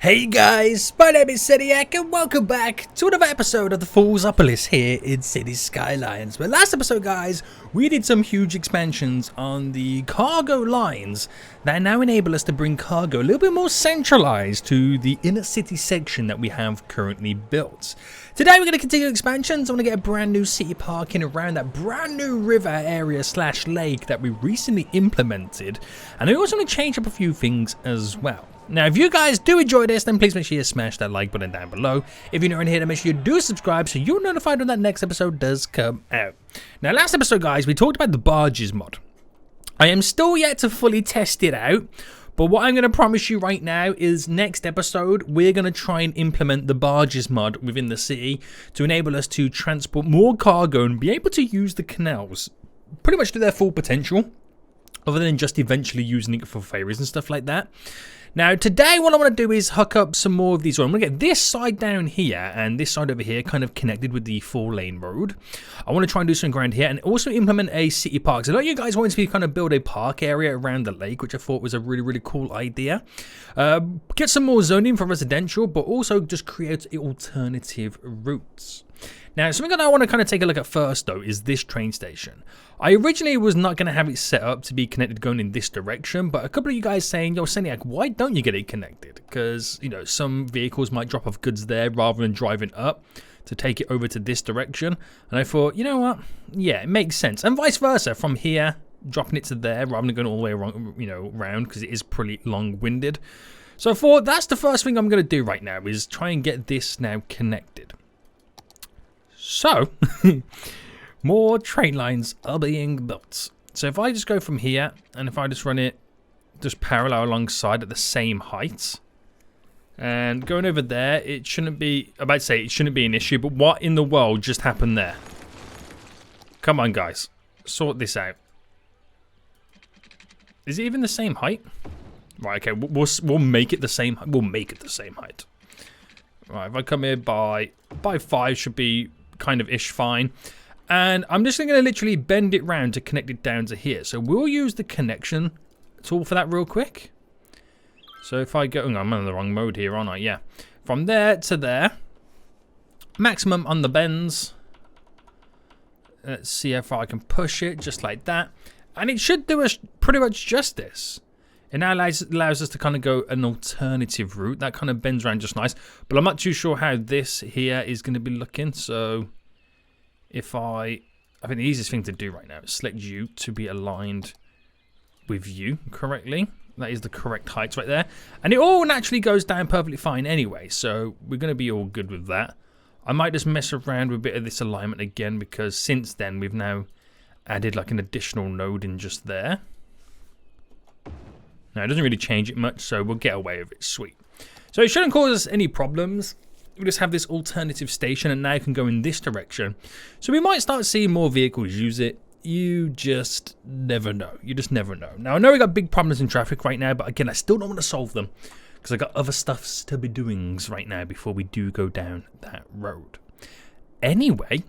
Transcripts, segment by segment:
Hey guys, my name is Seniac and welcome back to another episode of the Foolsopolis here in City Skylines. But last episode guys, we did some huge expansions on the cargo lines that now enable us to bring cargo a little bit more centralized to the inner city section that we have currently built. Today we're going to continue expansions. I'm going to get a brand new city parking around that brand new river area slash lake that we recently implemented. And I also want to change up a few things as well. Now, if you guys do enjoy this, then please make sure you smash that like button down below. If you're new here, then make sure you do subscribe so you're notified when that next episode does come out. Now, last episode, guys, we talked about the barges mod. I am still yet to fully test it out, but what I'm going to promise you right now is next episode, we're going to try and implement the barges mod within the city to enable us to transport more cargo and be able to use the canals pretty much to their full potential, other than just eventually using it for ferries and stuff like that. Now, today, what I want to do is hook up some more of these. I'm going to get this side down here and this side over here kind of connected with the 4-lane road. I want to try and do some ground here and also implement a city park. So a lot of you guys wanted to kind of build a park area around the lake, which I thought was a really cool idea. Get some more zoning for residential, but also just create alternative routes. Now, something that I want to kind of take a look at first, though, is this train station. I originally was not going to have it set up to be connected going in this direction, but a couple of you guys saying, yo, Seniac, why don't you get it connected? Because, you know, some vehicles might drop off goods there rather than driving up to take it over to this direction. And I thought, you know what? Yeah, it makes sense. And vice versa, from here, dropping it to there rather than going all the way around, around, because it is pretty long-winded. So I thought that's the first thing I'm going to do right now is try and get this now connected. So, more train lines are being built. So if I just go from here, and if I just run it just parallel alongside at the same height, and going over there, it shouldn't be, I'm about to say it shouldn't be an issue, but what in the world just happened there? Come on, guys. Sort this out. Is it even the same height? Right, okay, we'll make it the same, we'll make it the same height. Right, if I come here by 5 should be kind of ish fine, and I'm just going to literally bend it round to connect it down to here. So we'll use the connection tool for that real quick. So if I go, oh, I'm on the wrong mode here, aren't I? Yeah, from there to there, maximum on the bends. Let's see how far I can push it, just like that, and it should do us pretty much justice. It now allows us to kind of go an alternative route. That kind of bends around just nice. But I'm not too sure how this here is going to be looking. So if I think the easiest thing to do right now is select you to be aligned with you correctly. That is the correct height right there. And it all naturally goes down perfectly fine anyway. So we're going to be all good with that. I might just mess around with a bit of this alignment again, because since then we've now added like an additional node in just there. Now, it doesn't really change it much, so we'll get away with it. Sweet. So it shouldn't cause us any problems. We just have this alternative station, and now it can go in this direction. So we might start seeing more vehicles use it. You just never know. You just never know. Now, I know we got big problems in traffic right now, but again, I still don't want to solve them, because I got other stuffs to be doing right now before we do go down that road. Anyway,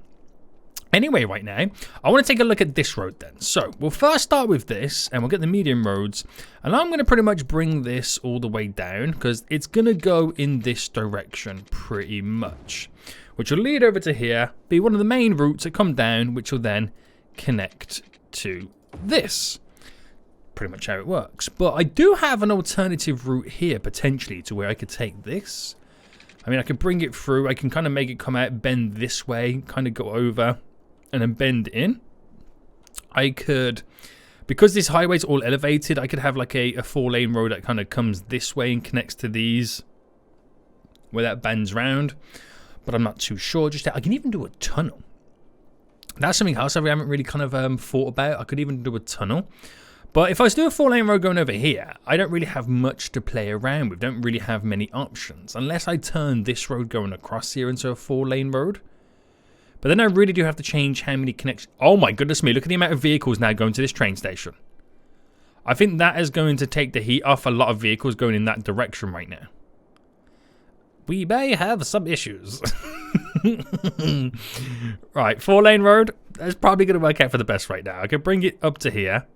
right now, I want to take a look at this road then. So, we'll first start with this, and we'll get the medium roads. And I'm going to pretty much bring this all the way down, because it's going to go in this direction pretty much. Which will lead over to here, be one of the main routes that come down, which will then connect to this. Pretty much how it works. But I do have an alternative route here, potentially, to where I could take this. I mean, I could bring it through. I can kind of make it come out, bend this way, kind of go over, and then bend in. I could, because this highway's all elevated, I could have like a 4-lane road that kind of comes this way and connects to these, where that bends round. But I'm not too sure. Just I can even do a tunnel. That's something else I haven't really kind of thought about. I could even do a tunnel. But if I was to do a 4-lane road going over here, I don't really have much to play around with. Don't really have many options, unless I turn this road going across here into a 4-lane road. But then I really do have to change how many connections. Oh my goodness me, look at the amount of vehicles now going to this train station. I think that is going to take the heat off a lot of vehicles going in that direction right now. We may have some issues. Right, 4-lane road. That's probably going to work out for the best right now. I could bring it up to here,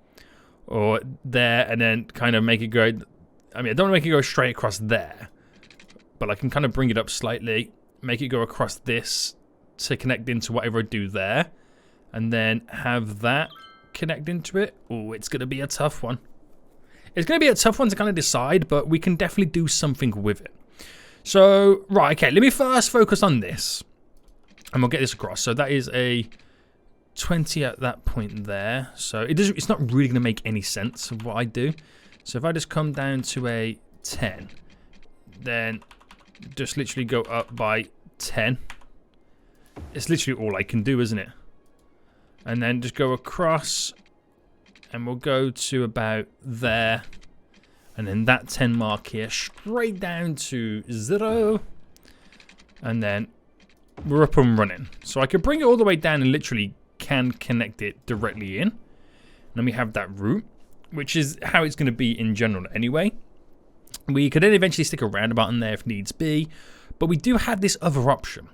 or there, and then kind of make it go. I mean, I don't want to make it go straight across there. but I can kind of bring it up slightly, make it go across this to connect into whatever I do there, and then have that connect into it. Oh, it's going to be a tough one. It's going to be a tough one to kind of decide, but we can definitely do something with it. So, right, okay, let me first focus on this, and we'll get this across. So that is a 20 at that point there. So it's not really going to make any sense of what I do. So if I just come down to a 10, then just literally go up by 10. It's literally all I can do, isn't it? And then just go across, and we'll go to about there. And then that 10 mark here, straight down to 0. And then we're up and running. So I can bring it all the way down and literally can connect it directly in. And then we have that route, which is how it's going to be in general anyway. We could then eventually stick a roundabout in there if needs be. But we do have this other option.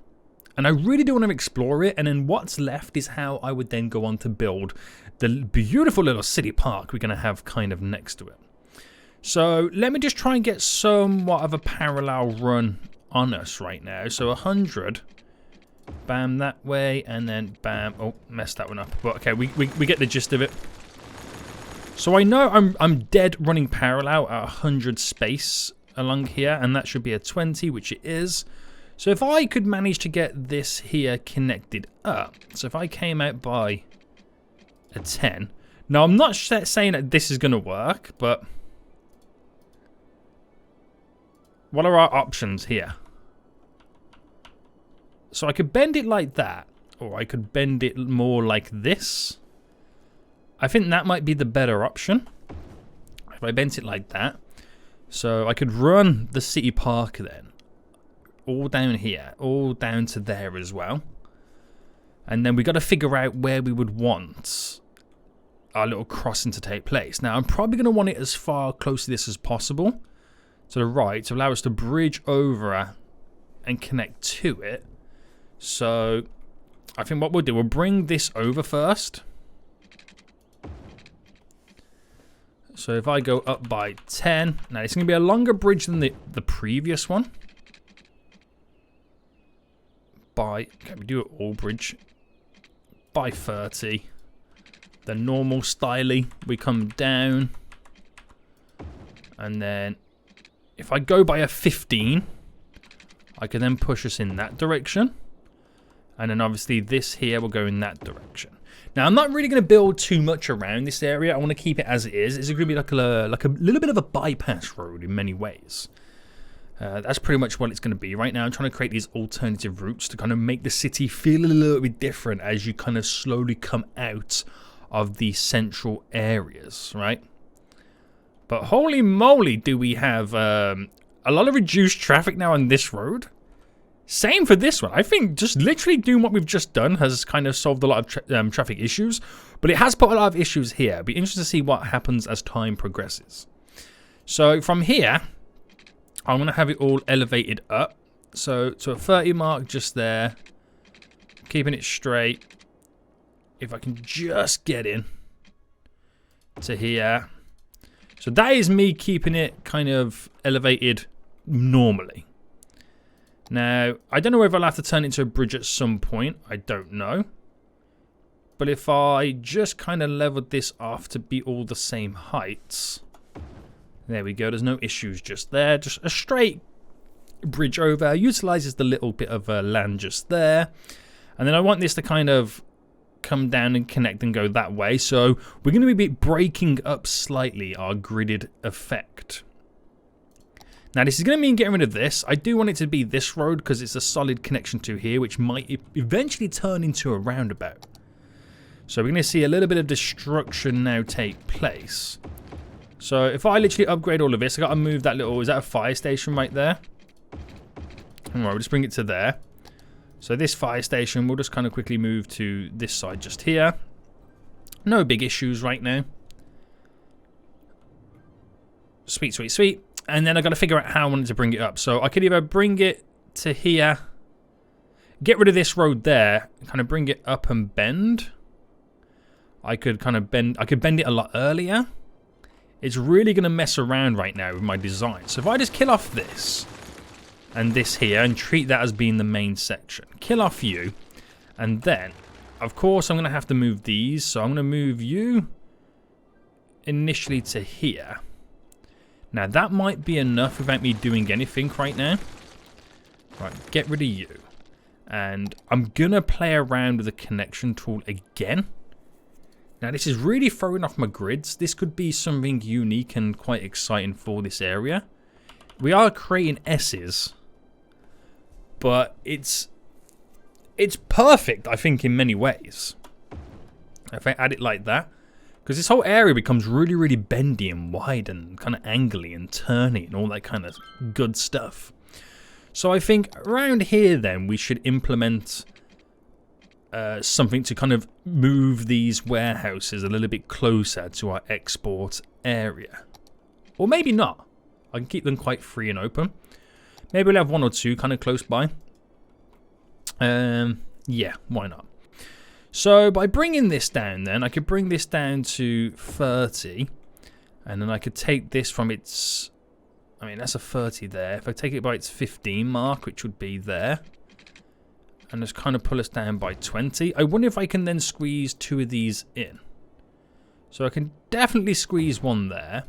And I really do want to explore it. And then what's left is how I would then go on to build the beautiful little city park we're going to have kind of next to it. So let me just try and get somewhat of a parallel run on us right now. So 100, bam, that way, and then bam. Oh, messed that one up. But okay, we get the gist of it. So I know I'm dead running parallel at 100 space along here, and that should be a 20, which it is. So if I could manage to get this here connected up, so if I came out by a 10. Now I'm not saying that this is going to work, but what are our options here? So I could bend it like that, or I could bend it more like this. I think that might be the better option. If I bent it like that. So I could run the city park then. All down here, all down to there as well. And then we got to figure out where we would want our little crossing to take place. Now I'm probably going to want it as far close to this as possible. To the right, to allow us to bridge over and connect to it. So I think what we'll do, we'll bring this over first. So if I go up by 10, now it's going to be a longer bridge than the previous one. Okay, we do it all bridge. By 30. The normal styly, we come down. And then if I go by a 15, I can then push us in that direction. And then obviously this here will go in that direction. Now I'm not really going to build too much around this area. I want to keep it as it is. It's going to be like a little bit of a bypass road in many ways. That's pretty much what it's going to be. Right now I'm trying to create these alternative routes to kind of make the city feel a little bit different as you kind of slowly come out of the central areas, right? But holy moly, do we have a lot of reduced traffic now on this road. Same for this one. I think just literally doing what we've just done has kind of solved a lot of traffic issues. But it has put a lot of issues here. It'll be interesting to see what happens as time progresses. So from here, I'm going to have it all elevated up. So to a 30 mark just there. Keeping it straight. If I can just get in to here. So that is me keeping it kind of elevated normally. Now, I don't know whether I'll have to turn it into a bridge at some point. I don't know. But if I just kind of leveled this off to be all the same heights. There we go. There's no issues just there. Just a straight bridge over. Utilizes the little bit of land just there. And then I want this to kind of come down and connect and go that way. So we're going to be breaking up slightly our gridded effect. Now this is going to mean getting rid of this. I do want it to be this road because it's a solid connection to here, which might eventually turn into a roundabout. So we're going to see a little bit of destruction now take place. So if I literally upgrade all of this, I got to move that little, is that a fire station right there? Alright, we'll just bring it to there. So this fire station, we'll just kind of quickly move to this side just here. No big issues right now. Sweet, sweet, sweet. And then I've got to figure out how I wanted to bring it up. So I could either bring it to here, get rid of this road there, kind of bring it up and bend. I could kind of bend, I could bend it a lot earlier. It's really going to mess around right now with my design. So if I just kill off this and this here, and treat that as being the main section. Kill off you, and then, of course, I'm going to have to move these. So I'm going to move you initially to here. Now, that might be enough without me doing anything right now. Right, get rid of you. And I'm going to play around with the connection tool again. Now, this is really throwing off my grids. This could be something unique and quite exciting for this area. We are creating S's, but it's perfect, I think, in many ways. If I add it like that. Because this whole area becomes really, really bendy and wide and kind of angly and turny and all that kind of good stuff. So I think around here then we should implement something to kind of move these warehouses a little bit closer to our export area. Or maybe not. I can keep them quite free and open. Maybe we'll have one or two kind of close by. Yeah, why not? So by bringing this down then, I could bring this down to 30. And then I could take this from its... I mean, that's a 30 there. If I take it by its 15 mark, which would be there, and just kind of pull us down by 20. I wonder if I can then squeeze two of these in. So I can definitely squeeze one there.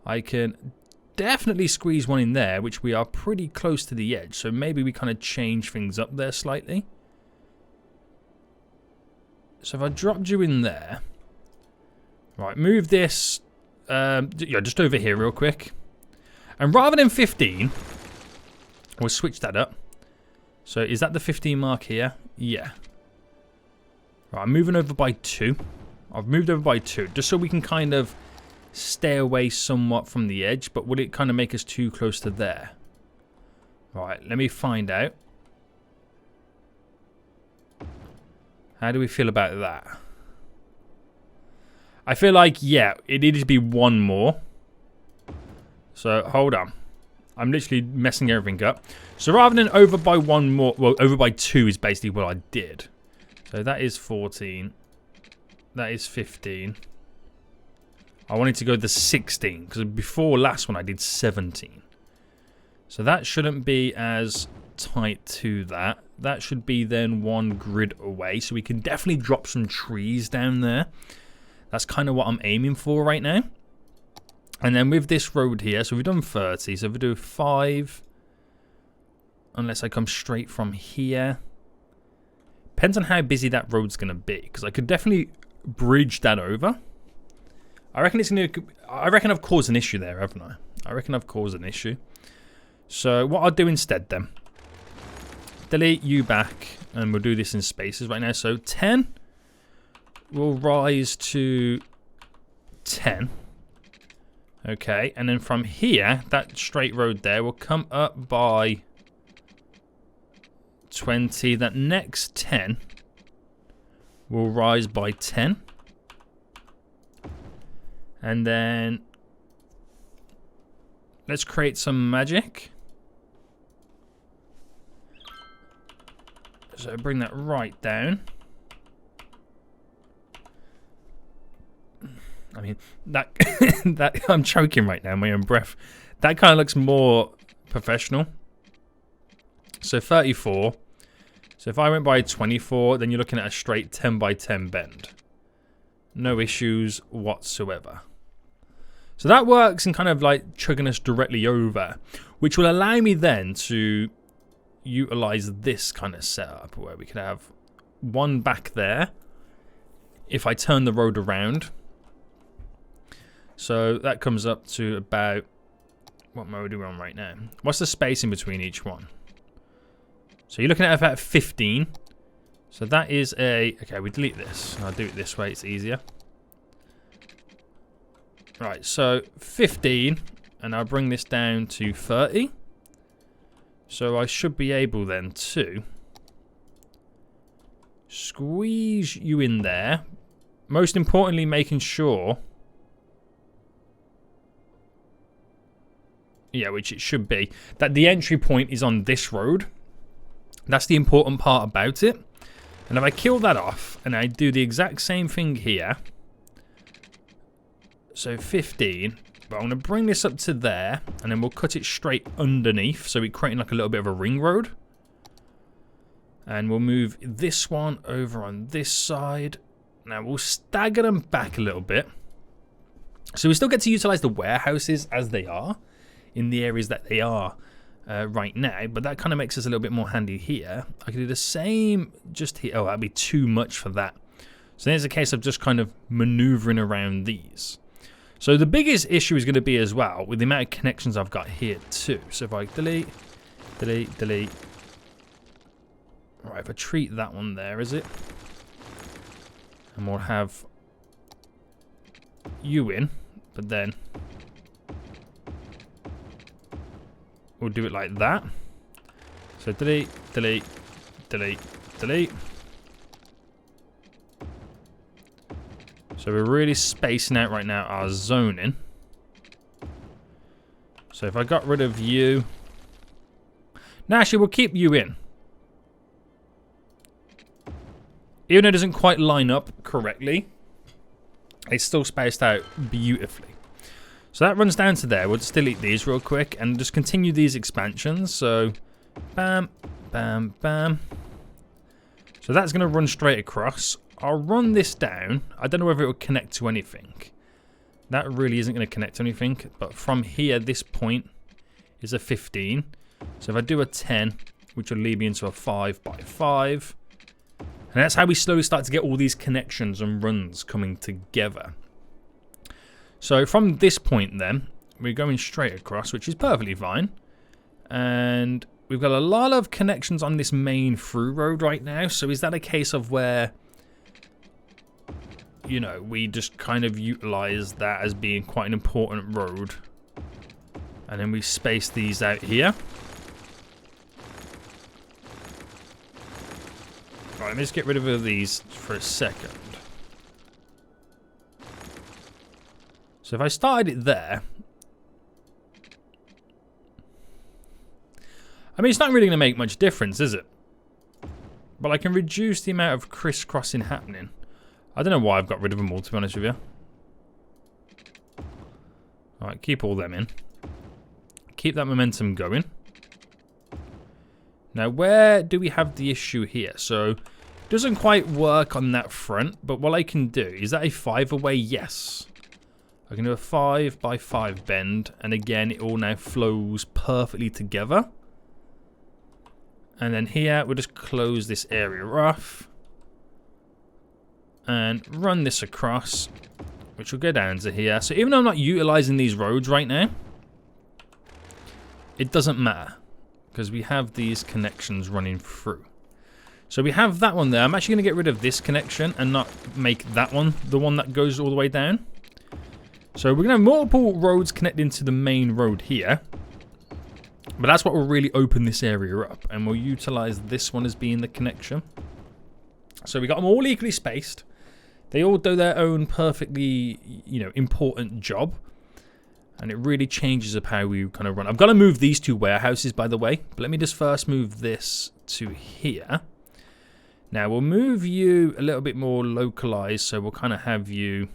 I can definitely squeeze one in there, which we are pretty close to the edge. So maybe we kind of change things up there slightly. So if I dropped you in there. Right, move this just over here real quick. And rather than 15, we'll switch that up. So is that the 15 mark here? Yeah. Right, I'm moving over by 2. I've moved over by 2, just so we can kind of stay away somewhat from the edge. But will it kind of make us too close to there? Right, let me find out. How do we feel about that? I feel like, yeah, it needed to be one more. So, hold on. I'm literally messing everything up. So, rather than over by one more... Well, over by 2 is basically what I did. So, that is 14. That is 15. I wanted to go to 16. Because before last one, I did 17. So, that shouldn't be as tight to that. That should be then one grid away. So, we can definitely drop some trees down there. That's kind of what I'm aiming for right now. And then with this road here, so we've done 30. So if we do 5, unless I come straight from here. Depends on how busy that road's going to be. Because I could definitely bridge that over. I reckon it's going to... I reckon I've caused an issue there, haven't I? I reckon I've caused an issue. So what I'll do instead then. Delete you back. And we'll do this in spaces right now. So 10 will rise to 10. Okay, and then from here, that straight road there will come up by 20. That next 10 will rise by 10. And then let's create some magic. So bring that right down. I mean, that I'm choking right now, my own breath. That kind of looks more professional. So 34. So if I went by 24, then you're looking at a straight 10 by 10 bend. No issues whatsoever. So that works in kind of like chugging us directly over, which will allow me then to utilize this kind of setup where we could have one back there if I turn the road around. So that comes up to about... What mode are we on right now? What's the space in between each one? So you're looking at about 15. So that is a... Okay, we delete this. I'll do it this way. It's easier. Right, so 15. And I'll bring this down to 30. So I should be able then to... squeeze you in there. Most importantly, making sure... Yeah, which it should be. That the entry point is on this road. That's the important part about it. And if I kill that off and I do the exact same thing here. So 15. But I'm going to bring this up to there, and then we'll cut it straight underneath, so we're creating like a little bit of a ring road. And we'll move this one over on this side. Now we'll stagger them back a little bit. So we still get to utilize the warehouses as they are in the areas that they are right now. But that kind of makes us a little bit more handy here. I can do the same just here. Oh, that'd be too much for that. So there's a case of just kind of maneuvering around these. So the biggest issue is going to be as well with the amount of connections I've got here too. So if I delete, delete, delete. Right, if I treat that one there, is it? And we'll have you in, but then we'll do it like that. So delete, delete, delete, delete. So we're really spacing out right now our zoning. So if I got rid of you... No, actually, we'll keep you in. Even though it doesn't quite line up correctly, it's still spaced out beautifully. So that runs down to there. We'll just delete these real quick and just continue these expansions. So, bam, bam, bam. So that's going to run straight across. I'll run this down. I don't know whether it will connect to anything. That really isn't going to connect to anything. But from here, this point is a 15. So if I do a 10, which will lead me into a 5 by 5. And that's how we slowly start to get all these connections and runs coming together. So from this point then, we're going straight across, which is perfectly fine. And we've got a lot of connections on this main through road right now. So is that a case of where, you know, we just kind of utilize that as being quite an important road? And then we space these out here. Right, let me just get rid of these for a second. So if I started it there, I mean, it's not really going to make much difference, is it? But I can reduce the amount of crisscrossing happening. I don't know why I've got rid of them all, to be honest with you. Alright, keep all them in. Keep that momentum going. Now, where do we have the issue here? So, it doesn't quite work on that front, but what I can do, is that a 5 away? Yes. I can do a 5 by 5 bend, and again, it all now flows perfectly together. And then here, we'll just close this area off. And run this across, which will go down to here. So even though I'm not utilizing these roads right now, it doesn't matter, because we have these connections running through. So we have that one there. I'm actually going to get rid of this connection and not make that one the one that goes all the way down. So we're going to have multiple roads connecting to the main road here. But that's what will really open this area up. And we'll utilize this one as being the connection. So we got them all equally spaced. They all do their own perfectly, you know, important job. And it really changes up how we kind of run. I've got to move these two warehouses, by the way. But let me just first move this to here. Now, we'll move you a little bit more localized. So we'll kind of have you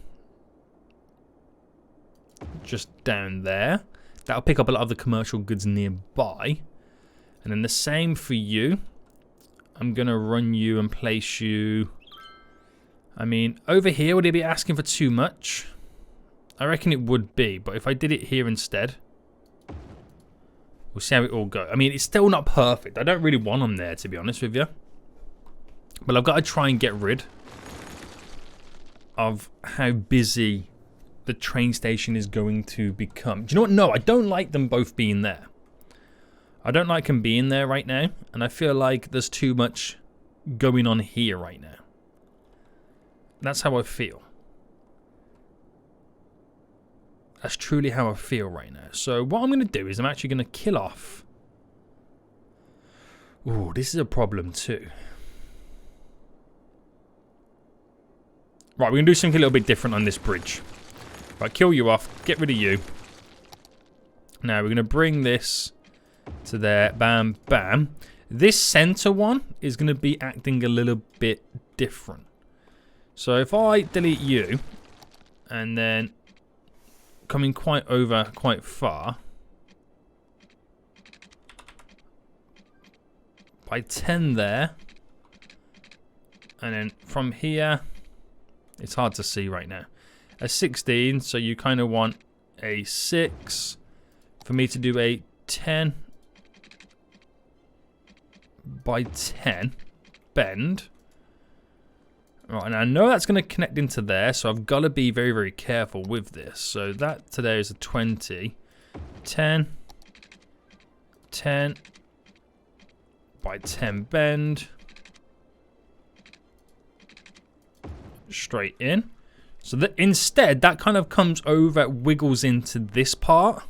just down there. That'll pick up a lot of the commercial goods nearby. And then the same for you. I'm going to run you and place you. I mean, over here, would it be asking for too much? I reckon it would be, but if I did it here instead, we'll see how it all goes. I mean, it's still not perfect. I don't really want them there, to be honest with you. But I've got to try and get rid of how busy the train station is going to become. Do you know what? No, I don't like them both being there. I don't like them being there right now, and I feel like there's too much going on here right now. That's how I feel. That's truly how I feel right now. So what I'm going to do is I'm actually going to kill off. Ooh, this is a problem too. Right, we're going to do something a little bit different on this bridge. Right, kill you off. Get rid of you. Now we're going to bring this to there. Bam, bam. This center one is going to be acting a little bit different. So if I delete you and then coming quite far. By 10 there. And then from here, it's hard to see right now. A 16, so you kind of want a 6 for me to do a 10 by 10 bend. Right, and I know that's going to connect into there, so I've got to be very, very careful with this. So that today is a 20. 10. 10 by 10 bend. Straight in. So that instead, that kind of comes over, wiggles into this part,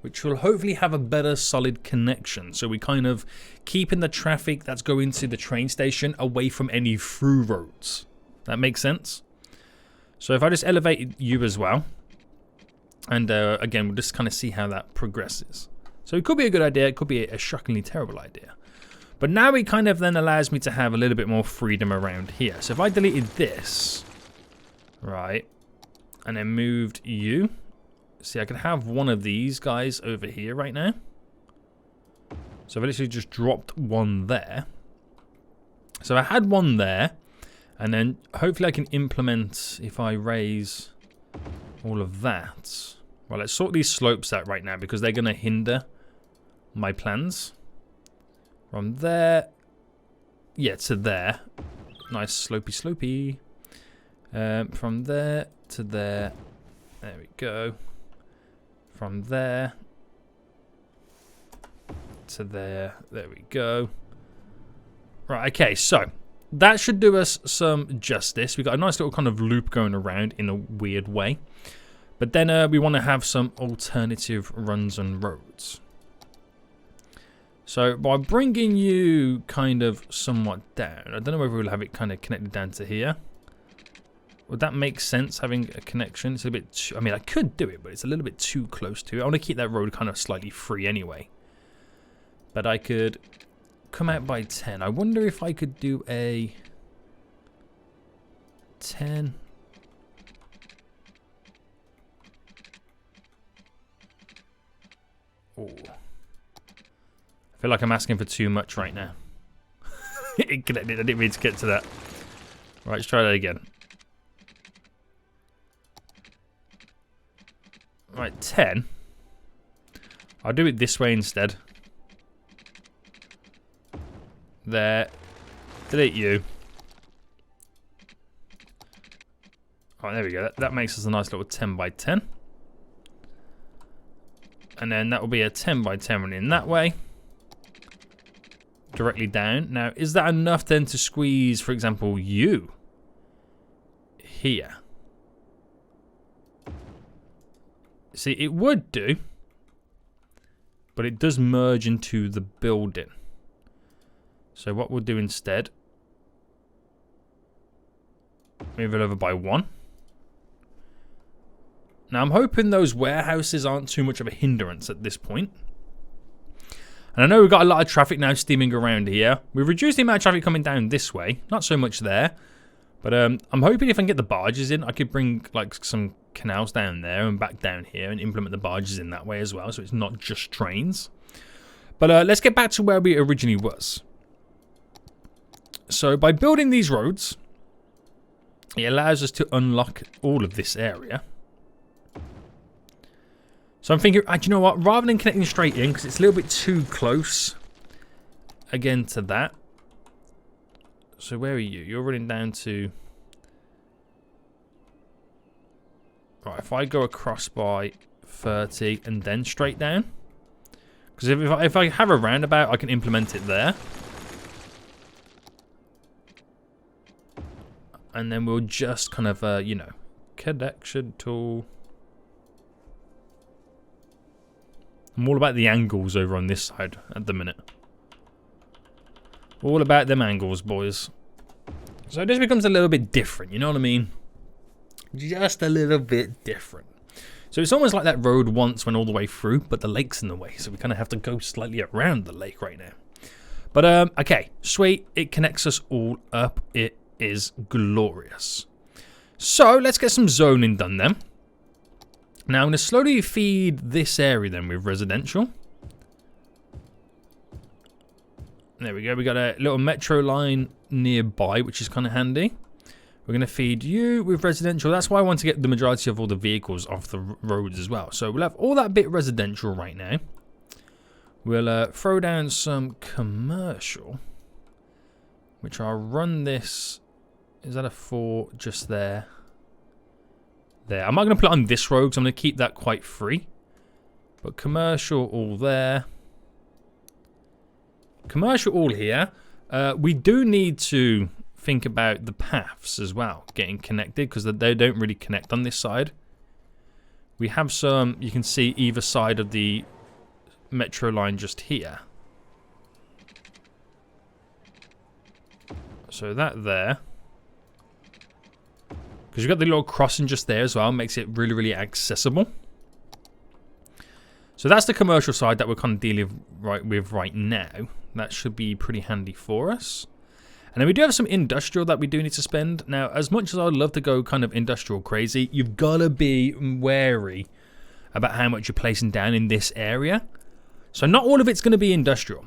which will hopefully have a better solid connection. So we kind of keeping the traffic that's going to the train station away from any through roads. That makes sense? So if I just elevate you as well, and again, we'll just kind of see how that progresses. So it could be a good idea, it could be a shockingly terrible idea. But now it kind of then allows me to have a little bit more freedom around here. So if I deleted this, right, and then moved you, see, I can have one of these guys over here right now. So I've literally just dropped one there. So I had one there, and then hopefully I can implement if I raise all of that. Well, let's sort these slopes out right now because they're going to hinder my plans. From there, yeah, to there. Nice slopey. From there to there. There we go. From there to there. There we go. Right, okay, so that should do us some justice. We've got a nice little kind of loop going around in a weird way. But then we want to have some alternative runs and roads. So by bringing you kind of somewhat down, I don't know whether we'll have it kind of connected down to here. Would that make sense, having a connection? It's a bit too, I mean, I could do it, but it's a little bit too close to it. I want to keep that road kind of slightly free anyway. But I could come out by 10. I wonder if I could do a 10. Oh. I feel like I'm asking for too much right now. It connected. I didn't mean to get to that. Right, let's try that again. Right, 10. I'll do it this way instead. There. Delete you. Alright, there we go. That makes us a nice little 10 by 10. And then that will be a 10 by 10 running that way. Directly down. Now, is that enough then to squeeze, for example, you here? See, it would do, but it does merge into the building. So what we'll do instead, move it over by 1. Now, I'm hoping those warehouses aren't too much of a hindrance at this point. And I know we've got a lot of traffic now steaming around here. We've reduced the amount of traffic coming down this way. Not so much there. But I'm hoping if I can get the barges in, I could bring like some canals down there and back down here and implement the barges in that way as well. So it's not just trains. But let's get back to where we originally was. So by building these roads, it allows us to unlock all of this area. So I'm thinking, do you know what? Rather than connecting straight in, because it's a little bit too close, again, to that. So where are you? You're running down to... Right, if I go across by 30 and then straight down. Because if I have a roundabout, I can implement it there. And then we'll just kind of, you know, connection tool. I'm all about the angles over on this side at the minute. All about them angles, boys. So this becomes a little bit different, you know what I mean? Just a little bit different. So it's almost like that road once went all the way through, but the lake's in the way. So we kind of have to go slightly around the lake right now. But, okay, sweet. It connects us all up. It is glorious. So let's get some zoning done then. Now I'm going to slowly feed this area then with residential. There we go. We got a little metro line nearby, which is kind of handy. We're going to feed you with residential. That's why I want to get the majority of all the vehicles off the roads as well. So we'll have all that bit residential right now. We'll throw down some commercial, which I'll run this. Is that a 4 just there? There. I'm not going to put it on this road because I'm going to keep that quite free. But commercial all there. Commercial all here. We do need to think about the paths as well getting connected because they don't really connect on this side. We have some, you can see either side of the metro line just here. So that there. Because you've got the little crossing just there as well, makes it really, really accessible. So that's the commercial side that we're kind of dealing with right now. That should be pretty handy for us. And then we do have some industrial that we do need to spend. Now, as much as I would love to go kind of industrial crazy, you've got to be wary about how much you're placing down in this area. So not all of it's going to be industrial.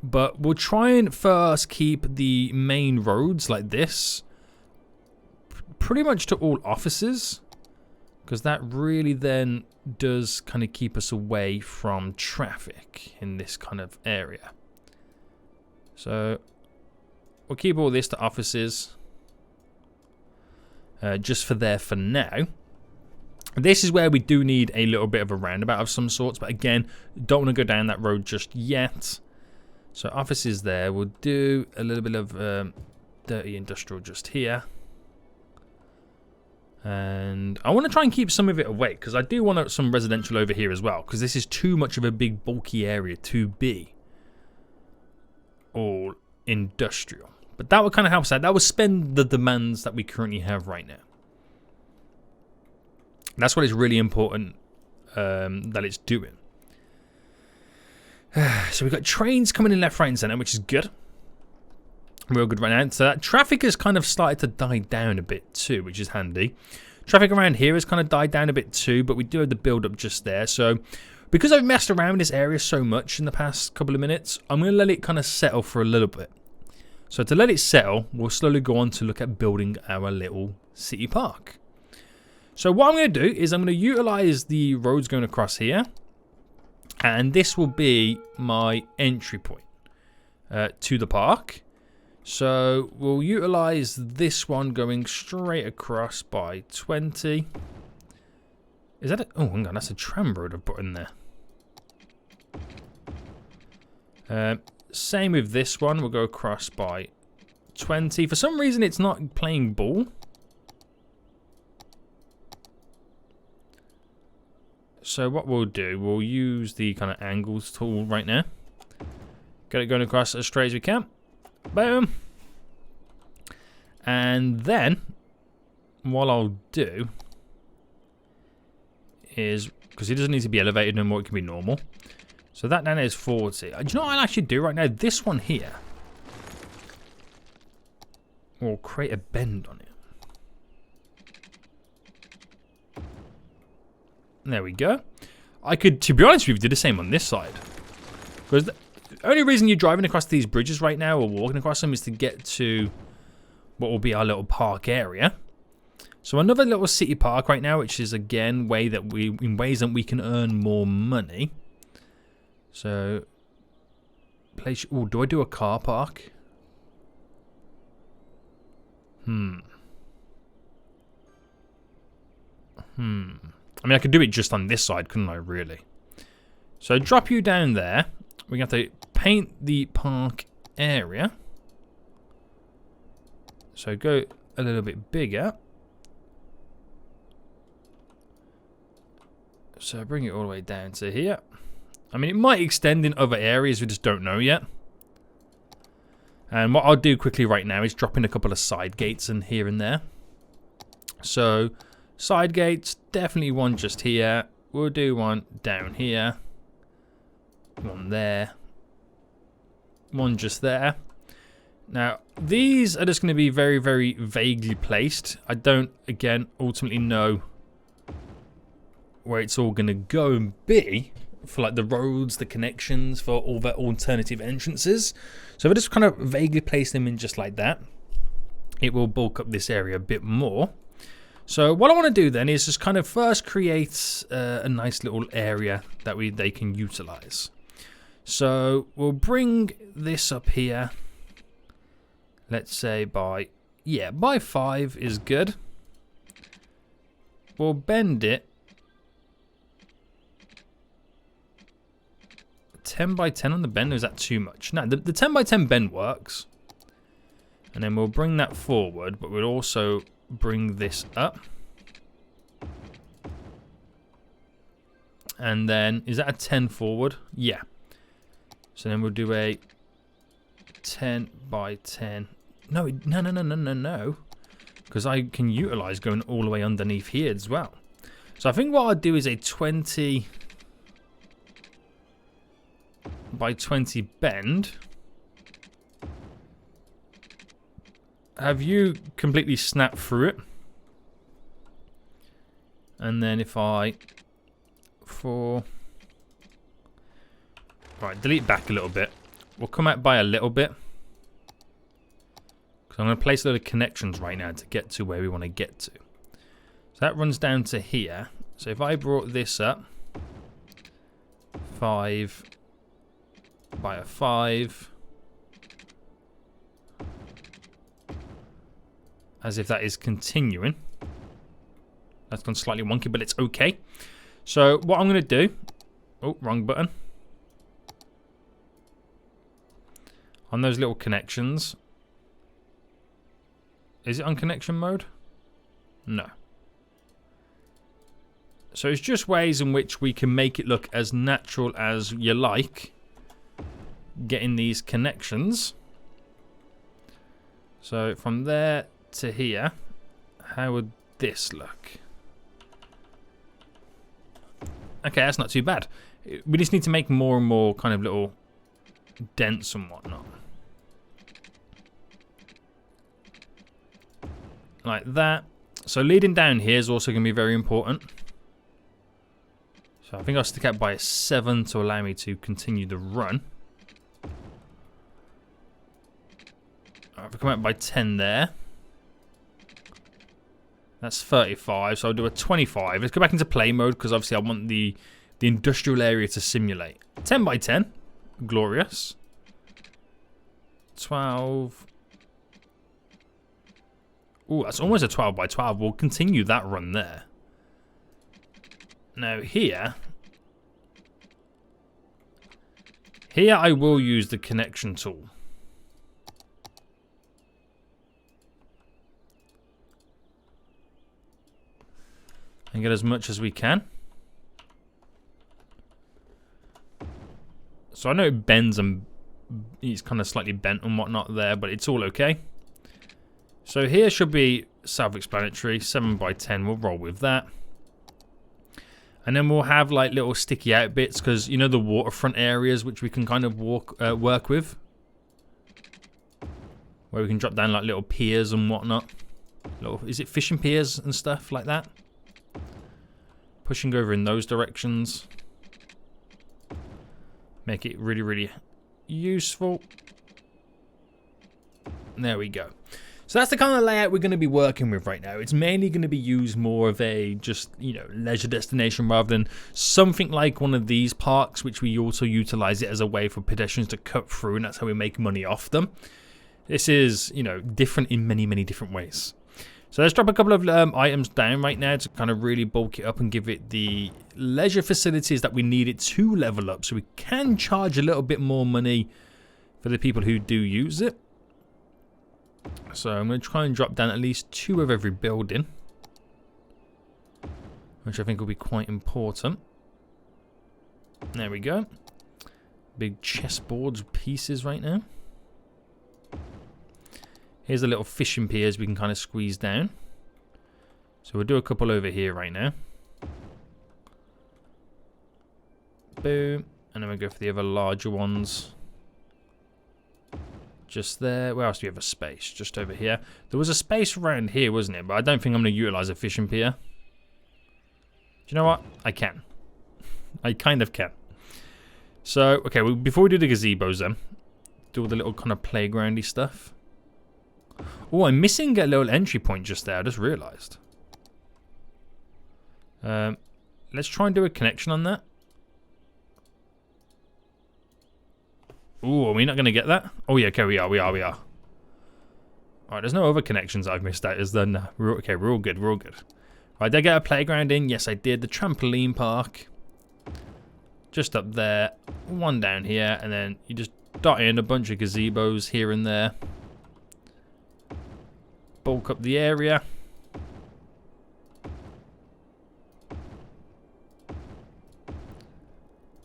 But we'll try and first keep the main roads like this pretty much to all offices. Because that really then does kind of keep us away from traffic in this kind of area. So we'll keep all this to offices just for there for now. This is where we do need a little bit of a roundabout of some sorts, but again, don't want to go down that road just yet. So offices there, we'll do a little bit of dirty industrial just here. And I want to try and keep some of it away because I do want some residential over here as well, because this is too much of a big bulky area to be all industrial. But that would kind of help us out. That would spend the demands that we currently have right now. That's what is really important that it's doing. So we've got trains coming in left, right, and centre, which is good. Real good right now. So that traffic has kind of started to die down a bit too, which is handy. Traffic around here has kind of died down a bit too, but we do have the build up just there. So because I've messed around with this area so much in the past couple of minutes, I'm going to let it kind of settle for a little bit. So to let it settle, we'll slowly go on to look at building our little city park. So what I'm going to do is I'm going to utilize the roads going across here. And this will be my entry point to the park. So we'll utilize this one going straight across by 20. Is that a... Oh, hang on, that's a tram road I've put in there. Same with this one. We'll go across by 20. For some reason, it's not playing ball. So what we'll do, we'll use the kind of angles tool right now. Get it going across as straight as we can. Boom. And then, what I'll do is, because it doesn't need to be elevated no more, it can be normal. So that down there is 40. Do you know what I'll actually do right now? This one here will create a bend on it. There we go. I could, to be honest with you, do the same on this side. Because the only reason you're driving across these bridges right now or walking across them is to get to what will be our little park area. So another little city park right now, which is again in ways that we can earn more money. So, place. Oh, do I do a car park? I mean, I could do it just on this side, couldn't I, really? So, drop you down there. We're going to have to paint the park area. So, go a little bit bigger. So, bring it all the way down to here. I mean, it might extend in other areas, we just don't know yet. And what I'll do quickly right now is drop in a couple of side gates in here and there. So, side gates, definitely one just here. We'll do one down here. One there. One just there. Now, these are just going to be very, very vaguely placed. I don't, again, ultimately know where it's all going to go and be for like the roads, the connections, for all the alternative entrances. So if I just kind of vaguely place them in just like that, it will bulk up this area a bit more. So what I want to do then is just kind of first create a nice little area that they can utilize. So we'll bring this up here. Let's say by 5 is good. We'll bend it 10 by 10 on the bend, or is that too much? No, the 10 by 10 bend works. And then we'll bring that forward, but we'll also bring this up. And then, is that a 10 forward? Yeah. So then we'll do a 10 by 10. No. Because I can utilize going all the way underneath here as well. So I think what I'll do is a 20 by 20 bend. Have you completely snap through it. And then if I... Right, delete back a little bit. We'll come out by a little bit. Because I'm going to place a lot of connections right now to get to where we want to get to. So that runs down to here. So if I brought this up, 5 by a 5, as if that is continuing. That's gone slightly wonky, but it's okay. So what I'm going to do, oh, wrong button. On those little connections, is it on connection mode? No. So it's just ways in which we can make it look as natural as you like, getting these connections. So from there to here, how would this look? Okay, that's not too bad. We just need to make more and more kind of little dents and whatnot. Like that. So leading down here is also going to be very important. So I think I'll stick out by a 7 to allow me to continue the run. If I come out by 10 there. That's 35, so I'll do a 25. Let's go back into play mode, because obviously I want the industrial area to simulate. 10 by 10. Glorious. 12. Ooh, that's almost a 12 by 12. We'll continue that run there. Now here I will use the connection tool. And get as much as we can. So I know it bends and it's kind of slightly bent and whatnot there, but it's all okay. So here should be self-explanatory. 7 by 10, we'll roll with that. And then we'll have like little sticky out bits, because you know the waterfront areas which we can kind of work with, where we can drop down like little piers and whatnot. Is it fishing piers and stuff like that? Pushing over in those directions. Make it really, really useful. There we go. So that's the kind of layout we're going to be working with right now. It's mainly going to be used more of a just, you know, leisure destination rather than something like one of these parks, which we also utilize it as a way for pedestrians to cut through, and that's how we make money off them. This is, you know, different in many, many different ways. So let's drop a couple of items down right now to kind of really bulk it up and give it the leisure facilities that we need it to level up, so we can charge a little bit more money for the people who do use it. So I'm going to try and drop down at least 2 of every building, which I think will be quite important. There we go. Big chessboards pieces right now. Here's the little fishing piers we can kind of squeeze down. So we'll do a couple over here right now. Boom. And then we'll go for the other larger ones. Just there. Where else do we have a space? Just over here. There was a space around here, wasn't it? But I don't think I'm going to utilize a fishing pier. you know what? I can. I kind of can. So, okay, well, before we do the gazebos then, do all the little kind of playgroundy stuff. Oh, I'm missing a little entry point just there. I just realised. Let's try and do a connection on that. Ooh, are we not going to get that? Oh, yeah, okay, we are. Alright, there's no other connections I've missed out, is there? No. Okay, we're all good, Right, did I get a playground in? Yes, I did. The trampoline park. Just up there. One down here, and then you just dot in a bunch of gazebos here and there. Bulk up the area.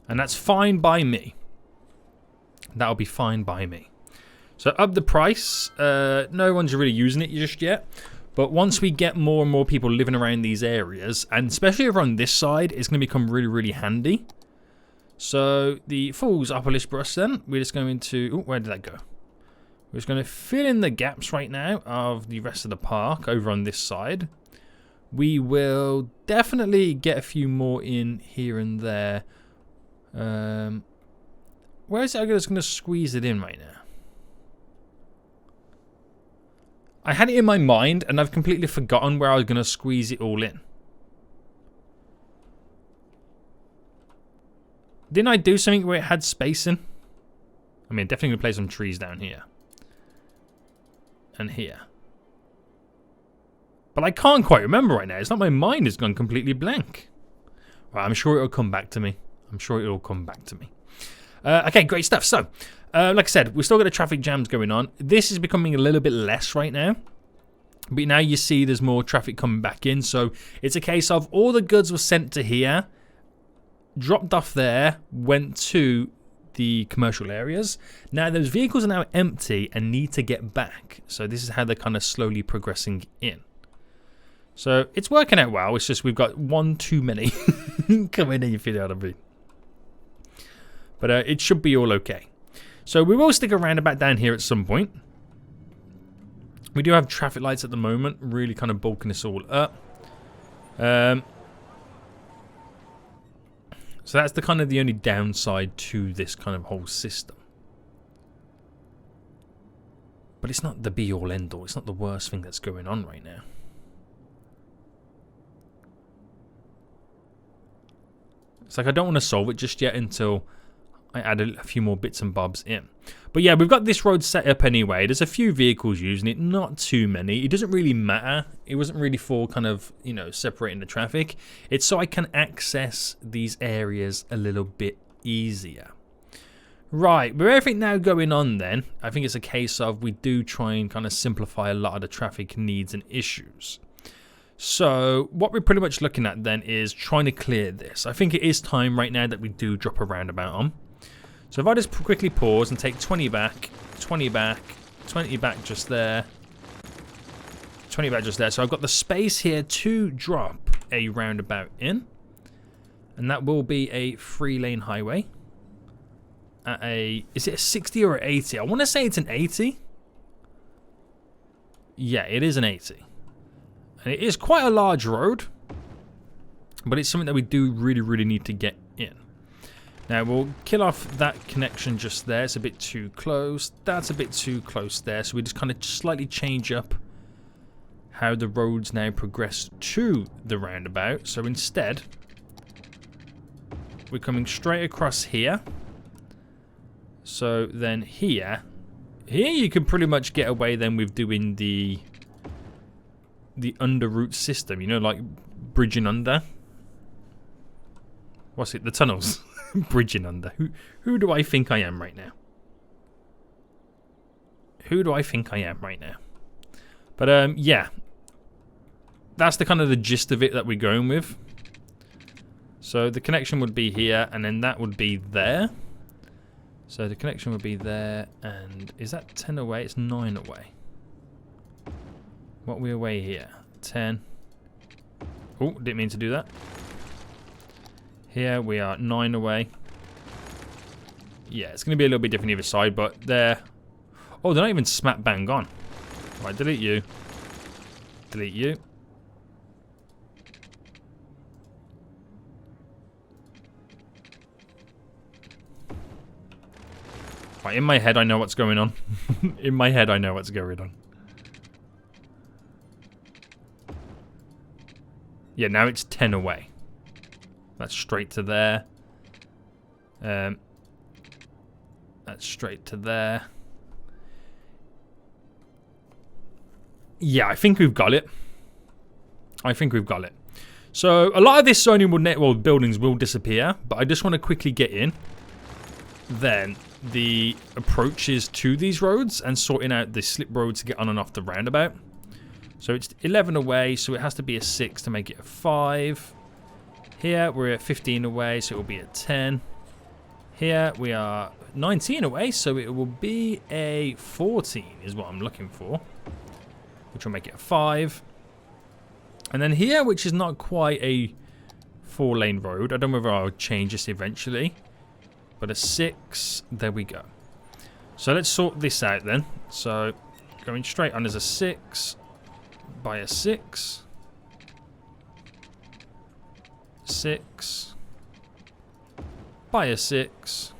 And that's fine by me. That'll be fine by me. So up the price. No one's really using it just yet. But once we get more and more people living around these areas, and especially over on this side, it's going to become really, really handy. So the Foolsopolis brush then, we're just going to... Oh, where did that go? We're just going to fill in the gaps right now of the rest of the park over on this side. We will definitely get a few more in here and there. Where is it? I'm just going to squeeze it in right now. I had it in my mind and I've completely forgotten where I was going to squeeze it all in. Didn't I do something where it had space in? I mean, definitely going to place some trees down here. And here. But I can't quite remember right now. It's like my mind has gone completely blank. Right, I'm sure it'll come back to me. Okay, great stuff. So, like I said, we've still got the traffic jams going on. This is becoming a little bit less right now. But now you see there's more traffic coming back in. So, it's a case of all the goods were sent to here. Dropped off there, went to the commercial areas. Now those vehicles are now empty and need to get back. So this is how they're kind of slowly progressing in. So it's working out well. It's just we've got one too many coming in, if you know what I mean. But it should be all okay. So we will stick a roundabout down here at some point. We do have traffic lights at the moment, really kind of bulking this all up. So that's the kind of the only downside to this kind of whole system. But it's not the be-all end-all. It's not the worst thing that's going on right now. It's like I don't want to solve it just yet until I add a few more bits and bobs in. But yeah, we've got this road set up anyway. There's a few vehicles using it, not too many. It doesn't really matter. It wasn't really for kind of, you know, separating the traffic. It's so I can access these areas a little bit easier. Right, with everything now going on then, I think it's a case of we do try and kind of simplify a lot of the traffic needs and issues. So what we're pretty much looking at then is trying to clear this. I think it is time right now that we do drop a roundabout on. So if I just quickly pause and take 20 back, 20 back, 20 back just there, 20 back just there. So I've got the space here to drop a roundabout in. And that will be a 3-lane highway. At is it a 60 or an 80? I want to say it's an 80. Yeah, it is an 80. And it is quite a large road. But it's something that we do really, really need to get in. Now we'll kill off that connection just there. It's a bit too close. That's a bit too close there. So we just kind of slightly change up how the roads now progress to the roundabout. So instead, we're coming straight across here. So then here you can pretty much get away then with doing the under route system. You know, like bridging under. What's it? The tunnels. Bridging under. Who do I think I am right now? Who do I think I am right now? But yeah. That's the kind of the gist of it that we're going with. So the connection would be here and then that would be there. So the connection would be there and is that 10 away? It's 9 away. What are we away here? 10. Oh, didn't mean to do that. Here we are 9 away. Yeah, it's going to be a little bit different either side, but they're... Oh, they're not even smack bang on. Right, delete you. Delete you. Right, in my head, I know what's going on. In my head, I know what's going on. Yeah, now it's 10 away. That's straight to there. That's straight to there. Yeah, I think we've got it. I think we've got it. So, a lot of this zoning buildings will disappear, but I just want to quickly get in. Then, the approaches to these roads and sorting out the slip roads to get on and off the roundabout. So, it's 11 away, so it has to be a 6 to make it a 5. Here, we're at 15 away, so it will be a 10. Here, we are 19 away, so it will be a 14 is what I'm looking for. Which will make it a 5. And then here, which is not quite a 4-lane road. I don't know whether I'll change this eventually. But a 6. There we go. So let's sort this out then. So going straight on as a 6. By a 6. 6. By a 6.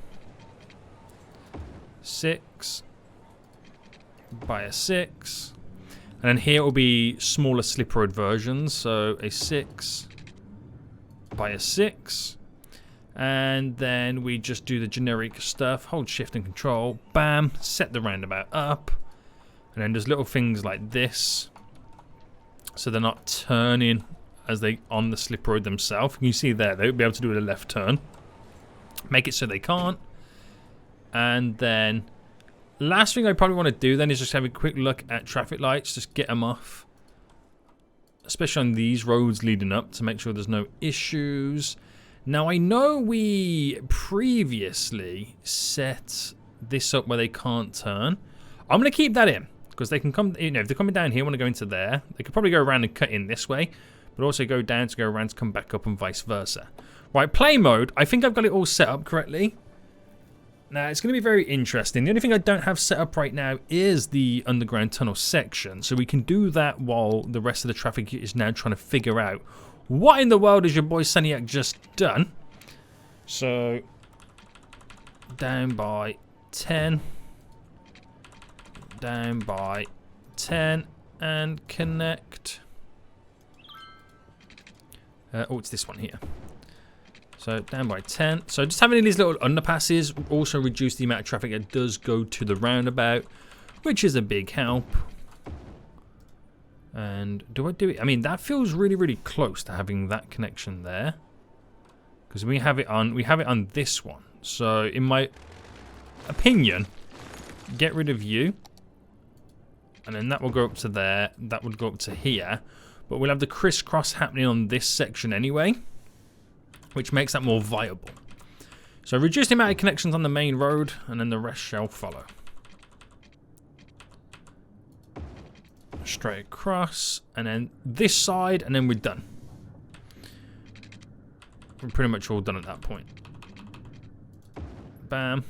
6. By a 6. And then here it will be smaller slip road versions. So a 6 by a 6. And then we just do the generic stuff. Hold shift and control. Bam. Set the roundabout up. And then there's little things like this. So they're not turning as they on the slip road themselves. You see there, they won't be able to do a left turn. Make it so they can't. And then last thing I probably want to do then is just have a quick look at traffic lights. Just get them off. Especially on these roads leading up to make sure there's no issues. Now I know we previously set this up where they can't turn. I'm going to keep that in. Because they can come, you know, if they're coming down here, want to go into there. They could probably go around and cut in this way. But also go down to go around to come back up and vice versa. Right, play mode. I think I've got it all set up correctly. Now, it's going to be very interesting. The only thing I don't have set up right now is the underground tunnel section. So we can do that while the rest of the traffic is now trying to figure out what in the world has your boy Seniac just done. So, down by 10. Down by 10. And connect. Oh, it's this one here. So down by 10. So just having these little underpasses also reduce the amount of traffic that does go to the roundabout, which is a big help. And do I do it? I mean, that feels really, really close to having that connection there, because we have it on this one. So in my opinion, get rid of you, and then that will go up to there. That would go up to here, but we'll have the crisscross happening on this section anyway, which makes that more viable. So reduce the amount of connections on the main road, and then the rest shall follow. Straight across, and then this side, and then we're done. We're pretty much all done at that point. Bam.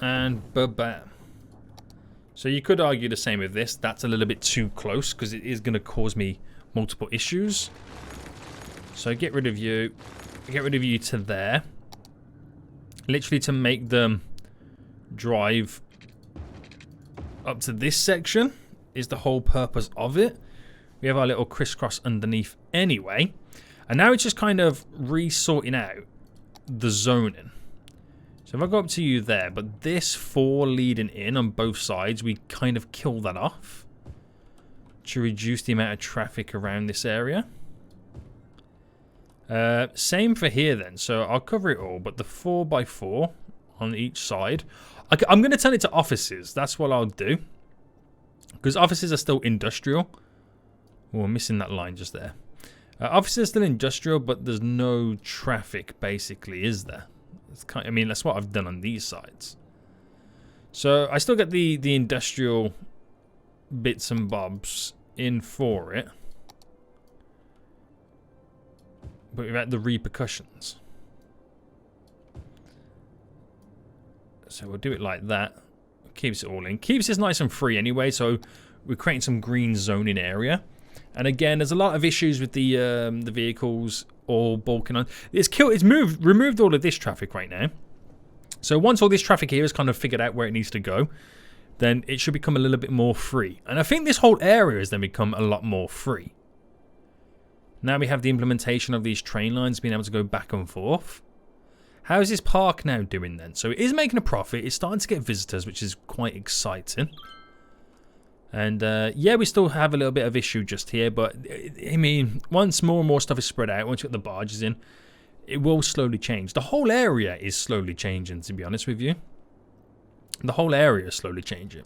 And ba-bam. So you could argue the same with this. That's a little bit too close, because it is going to cause me multiple issues. So get rid of you. Get rid of you to there. Literally to make them drive up to this section is the whole purpose of it. We have our little crisscross underneath anyway. And now it's just kind of resorting out the zoning. So if I go up to you there, but this 4 leading in on both sides, we kind of kill that off to reduce the amount of traffic around this area. Same for here then. So I'll cover it all, but the 4x4 on each side. I'm going to turn it to offices. That's what I'll do. Because offices are still industrial. Oh, I'm missing that line just there. Offices are still industrial, but there's no traffic, basically, is there? It's kind of, I mean, that's what I've done on these sides. So I still get the industrial bits and bobs in for it. But without the repercussions. So we'll do it like that. Keeps it all in. Keeps this nice and free anyway, so we're creating some green zoning area. And again, there's a lot of issues with the vehicles all bulking on. It's removed all of this traffic right now. So once all this traffic here is kind of figured out where it needs to go, then it should become a little bit more free. And I think this whole area has then become a lot more free. Now we have the implementation of these train lines being able to go back and forth. How is this park now doing then? So it is making a profit. It's starting to get visitors, which is quite exciting. And yeah, we still have a little bit of issue just here. But I mean, once more and more stuff is spread out, once you get the barges in, it will slowly change. The whole area is slowly changing, to be honest with you. The whole area is slowly changing.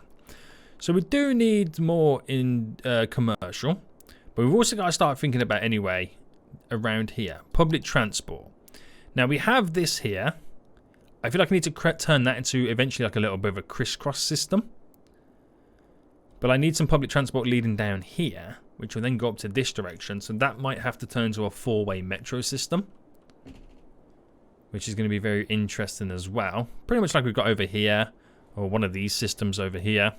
So we do need more in commercial. But we've also got to start thinking about, anyway, around here. Public transport. Now, we have this here. I feel like I need to turn that into eventually like a little bit of a crisscross system. But I need some public transport leading down here, which will then go up to this direction. So that might have to turn to a four-way metro system, which is going to be very interesting as well. Pretty much like we've got over here, or one of these systems over here.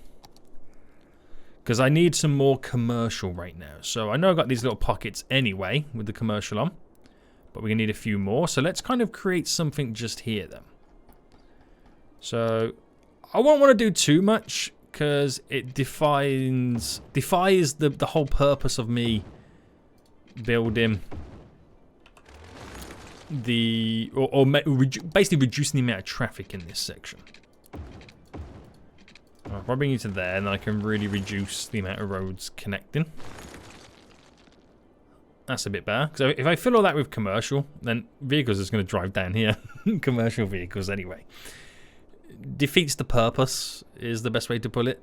Because I need some more commercial right now. So I know I've got these little pockets anyway with the commercial on. But we're going to need a few more. So let's kind of create something just here then. So I won't want to do too much, because it defies the whole purpose of me building the... basically reducing the amount of traffic in this section. If I bring you to there, then I can really reduce the amount of roads connecting. That's a bit better. So if I fill all that with commercial, then vehicles is going to drive down here. Commercial vehicles anyway. Defeats the purpose is the best way to put it.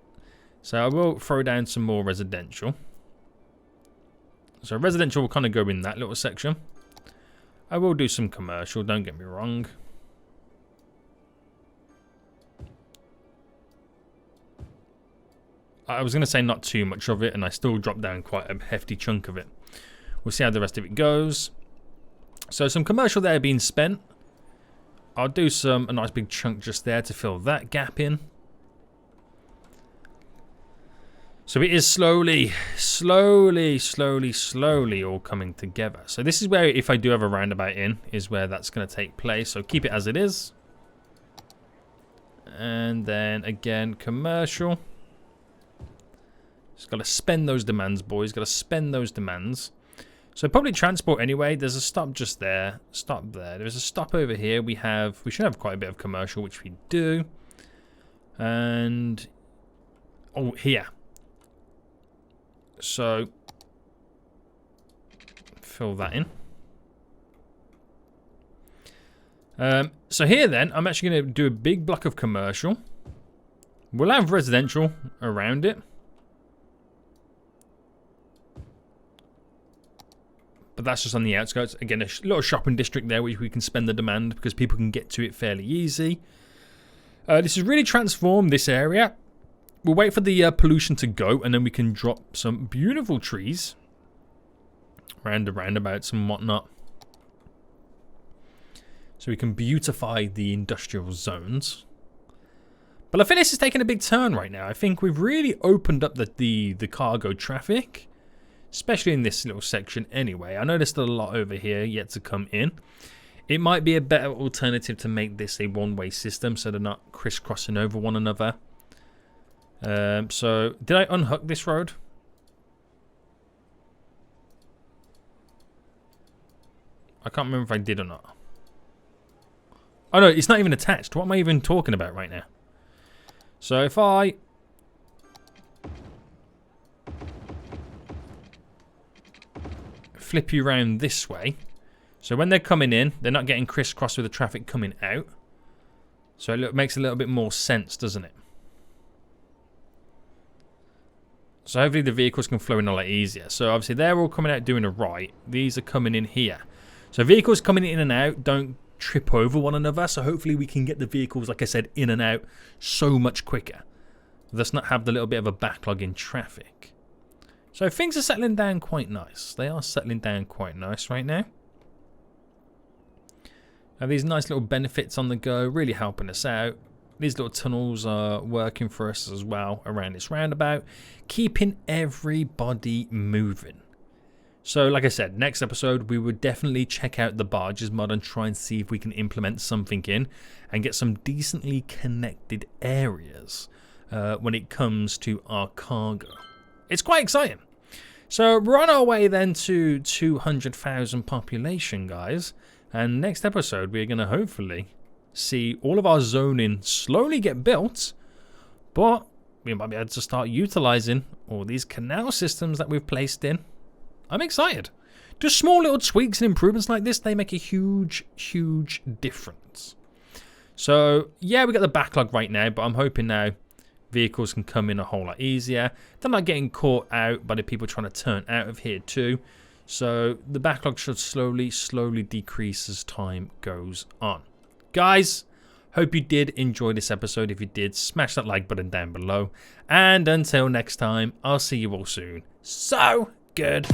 So I will throw down some more residential. So residential will kind of go in that little section. I will do some commercial, don't get me wrong. I was going to say not too much of it, and I still dropped down quite a hefty chunk of it. We'll see how the rest of it goes. So some commercial there being spent. I'll do a nice big chunk just there to fill that gap in. So it is slowly all coming together. So this is where, if I do have a roundabout in, is where that's going to take place. So keep it as it is. And then again, commercial. Just got to spend those demands, boys. Got to spend those demands. So public transport anyway, there's a stop just there, stop there. There's a stop over here. We should have quite a bit of commercial, which we do. And oh, here. So fill that in. So here then, I'm actually going to do a big block of commercial. We'll have residential around it. But that's just on the outskirts. Again, a little shopping district there which we can spend the demand because people can get to it fairly easy. This has really transformed this area. We'll wait for the pollution to go, and then we can drop some beautiful trees around the roundabouts and whatnot. So we can beautify the industrial zones. But I think this is taking a big turn right now. I think we've really opened up the cargo traffic. Especially in this little section anyway. I know there's still a lot over here yet to come in. It might be a better alternative to make this a one-way system so they're not crisscrossing over one another. So, did I unhook this road? I can't remember if I did or not. Oh no, it's not even attached. What am I even talking about right now? So if I... flip you around this way, so when they're coming in, they're not getting crisscrossed with the traffic coming out. So it makes a little bit more sense, doesn't it? So hopefully the vehicles can flow in a lot easier. So obviously they're all coming out doing a right. These are coming in here. So vehicles coming in and out don't trip over one another. So hopefully we can get the vehicles, like I said, in and out so much quicker. Thus not have the little bit of a backlog in traffic. So things are settling down quite nice. They are settling down quite nice right now. Have these nice little benefits on the go, really helping us out. These little tunnels are working for us as well around this roundabout, keeping everybody moving. So like I said, next episode we would definitely check out the barges mod and try and see if we can implement something in and get some decently connected areas when it comes to our cargo. It's quite exciting. So we're on our way then to 200,000 population, guys. And next episode we're going to hopefully see all of our zoning slowly get built, but we might be able to start utilizing all these canal systems that we've placed in. I'm excited. Just small little tweaks and improvements like this, they make a huge, huge difference. So yeah, we got the backlog right now, but I'm hoping now vehicles can come in a whole lot easier. They're not getting caught out by the people trying to turn out of here too. So the backlog should slowly decrease as time goes on. Guys, hope you did enjoy this episode. If you did, smash that like button down below. And until next time, I'll see you all soon. So, goodbye.